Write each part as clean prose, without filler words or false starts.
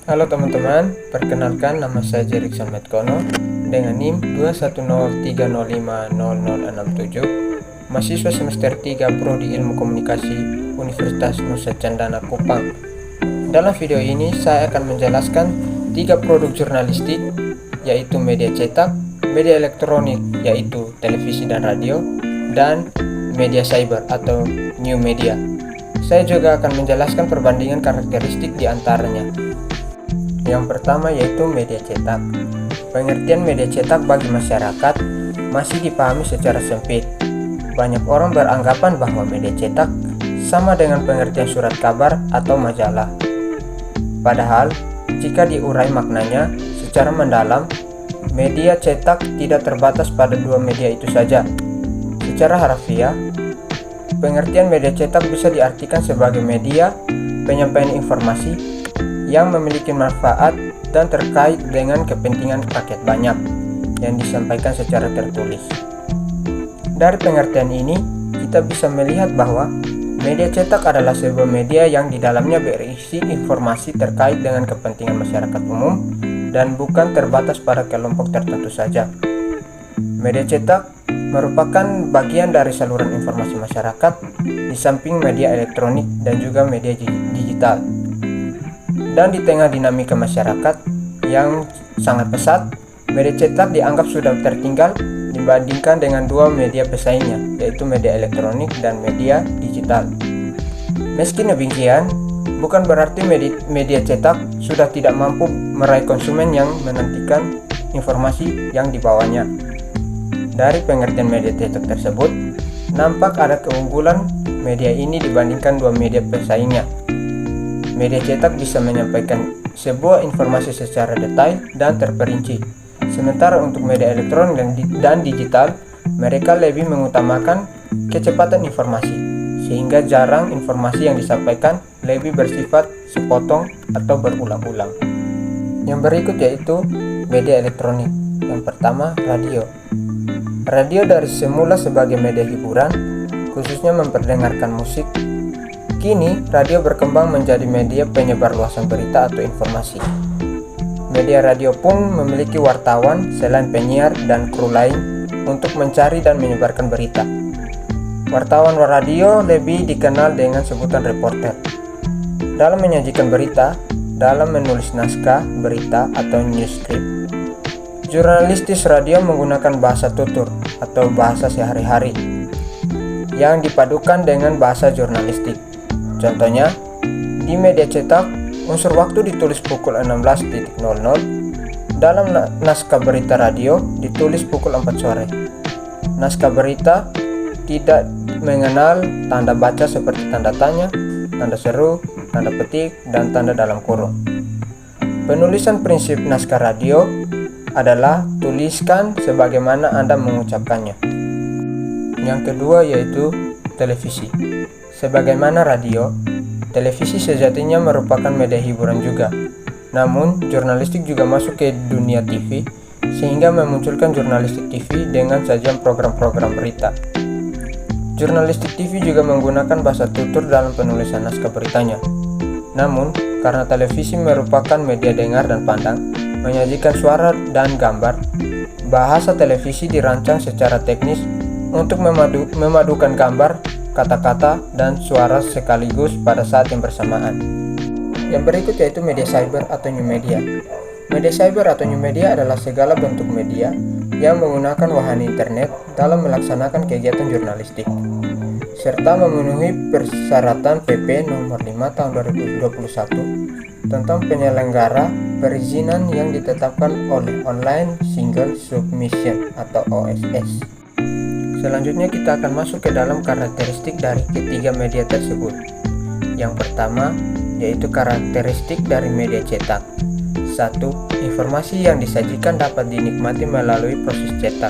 Halo teman-teman, perkenalkan nama saya Jerickson Metkono dengan NIM 21030500067, mahasiswa semester 3 Prodi Ilmu Komunikasi Universitas Nusa Cendana Kupang. Dalam video ini saya akan menjelaskan 3 produk jurnalistik, yaitu media cetak, media elektronik yaitu televisi dan radio, dan media cyber atau new media. Saya juga akan menjelaskan perbandingan karakteristik di antaranya. Yang pertama yaitu media cetak. Pengertian media cetak bagi masyarakat masih dipahami secara sempit. Banyak orang beranggapan bahwa media cetak sama dengan pengertian surat kabar atau majalah. Padahal, jika diurai maknanya secara mendalam, media cetak tidak terbatas pada dua media itu saja. Secara harfiah, pengertian media cetak bisa diartikan sebagai media penyampaian informasi yang memiliki manfaat dan terkait dengan kepentingan rakyat banyak yang disampaikan secara tertulis. Dari pengertian ini, kita bisa melihat bahwa media cetak adalah sebuah media yang di dalamnya berisi informasi terkait dengan kepentingan masyarakat umum dan bukan terbatas pada kelompok tertentu saja. Media cetak merupakan bagian dari saluran informasi masyarakat di samping media elektronik dan juga media digital. Dan di tengah dinamika masyarakat yang sangat pesat, media cetak dianggap sudah tertinggal dibandingkan dengan dua media pesaingnya, yaitu media elektronik dan media digital. Meski demikian, bukan berarti media cetak sudah tidak mampu meraih konsumen yang menantikan informasi yang dibawanya. Dari pengertian media cetak tersebut, nampak ada keunggulan media ini dibandingkan dua media pesaingnya. Media cetak bisa menyampaikan sebuah informasi secara detail dan terperinci. Sementara untuk media elektronik dan digital, mereka lebih mengutamakan kecepatan informasi, sehingga jarang informasi yang disampaikan lebih bersifat sepotong atau berulang-ulang. Yang berikut yaitu media elektronik. Yang pertama, radio. Radio dari semula sebagai media hiburan, khususnya memperdengarkan musik. Kini, radio berkembang menjadi media penyebar luasan berita atau informasi. Media radio pun memiliki wartawan selain penyiar dan kru lain untuk mencari dan menyebarkan berita. Wartawan radio lebih dikenal dengan sebutan reporter. Dalam menyajikan berita, dalam menulis naskah berita atau newscript, jurnalistis radio menggunakan bahasa tutur atau bahasa sehari-hari yang dipadukan dengan bahasa jurnalistik. Contohnya, di media cetak, unsur waktu ditulis pukul 16.00, dalam naskah berita radio ditulis pukul 4 sore. Naskah berita tidak mengenal tanda baca seperti tanda tanya, tanda seru, tanda petik, dan tanda dalam kurung. Penulisan prinsip naskah radio adalah tuliskan sebagaimana Anda mengucapkannya. Yang kedua yaitu televisi. Sebagaimana radio, televisi sejatinya merupakan media hiburan juga. Namun, jurnalistik juga masuk ke dunia TV, sehingga memunculkan jurnalistik TV dengan sajian program-program berita. Jurnalistik TV juga menggunakan bahasa tutur dalam penulisan naskah beritanya. Namun, karena televisi merupakan media dengar dan pandang, menyajikan suara dan gambar, bahasa televisi dirancang secara teknis untuk memadukan gambar, kata-kata, dan suara sekaligus pada saat yang bersamaan. Yang berikut yaitu media cyber atau new media. Media cyber atau new media adalah segala bentuk media yang menggunakan wahana internet dalam melaksanakan kegiatan jurnalistik, serta memenuhi persyaratan PP nomor 5 tahun 2021 tentang penyelenggara perizinan yang ditetapkan oleh Online Single Submission atau OSS. Selanjutnya kita akan masuk ke dalam karakteristik dari ketiga media tersebut. Yang pertama yaitu karakteristik dari media cetak. 1. Informasi yang disajikan dapat dinikmati melalui proses cetak.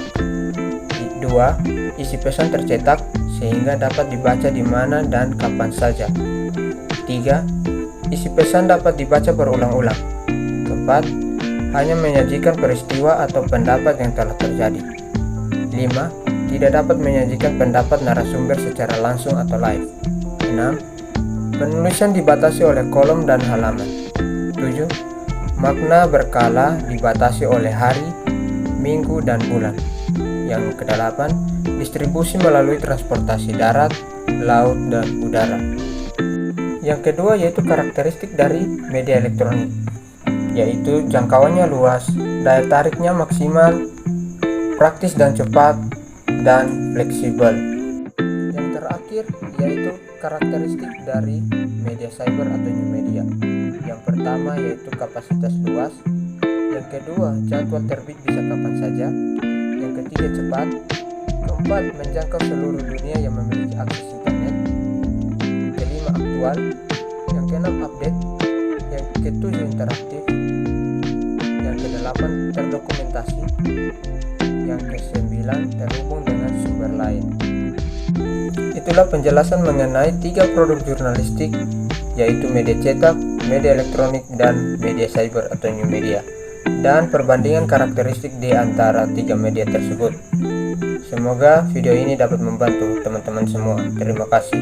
2. Isi pesan tercetak sehingga dapat dibaca di mana dan kapan saja. 3. Isi pesan dapat dibaca berulang-ulang. 4. Hanya menyajikan peristiwa atau pendapat yang telah terjadi. 5. Tidak dapat menyajikan pendapat narasumber secara langsung atau live. 6. Penulisan dibatasi oleh kolom dan halaman. 7. Makna berkala dibatasi oleh hari, minggu, dan bulan. Yang kedelapan, distribusi melalui transportasi darat, laut, dan udara. Yang kedua yaitu karakteristik dari media elektronik, yaitu jangkauannya luas, daya tariknya maksimal, praktis dan cepat, dan fleksibel. Yang terakhir yaitu karakteristik dari media cyber atau new media. Yang pertama yaitu kapasitas luas, yang kedua jadwal terbit bisa kapan saja, yang ketiga cepat, keempat menjangkau seluruh dunia yang memiliki akses internet, kelima aktual, yang keenam update, yang ketujuh interaktif, yang kedelapan terdokumentasi, yang kesembilan terhubung dengan sumber lain. Itulah penjelasan mengenai 3 produk jurnalistik, yaitu media cetak, media elektronik, dan media cyber atau new media, dan perbandingan karakteristik di antara 3 media tersebut. Semoga video ini dapat membantu teman-teman semua. Terima kasih.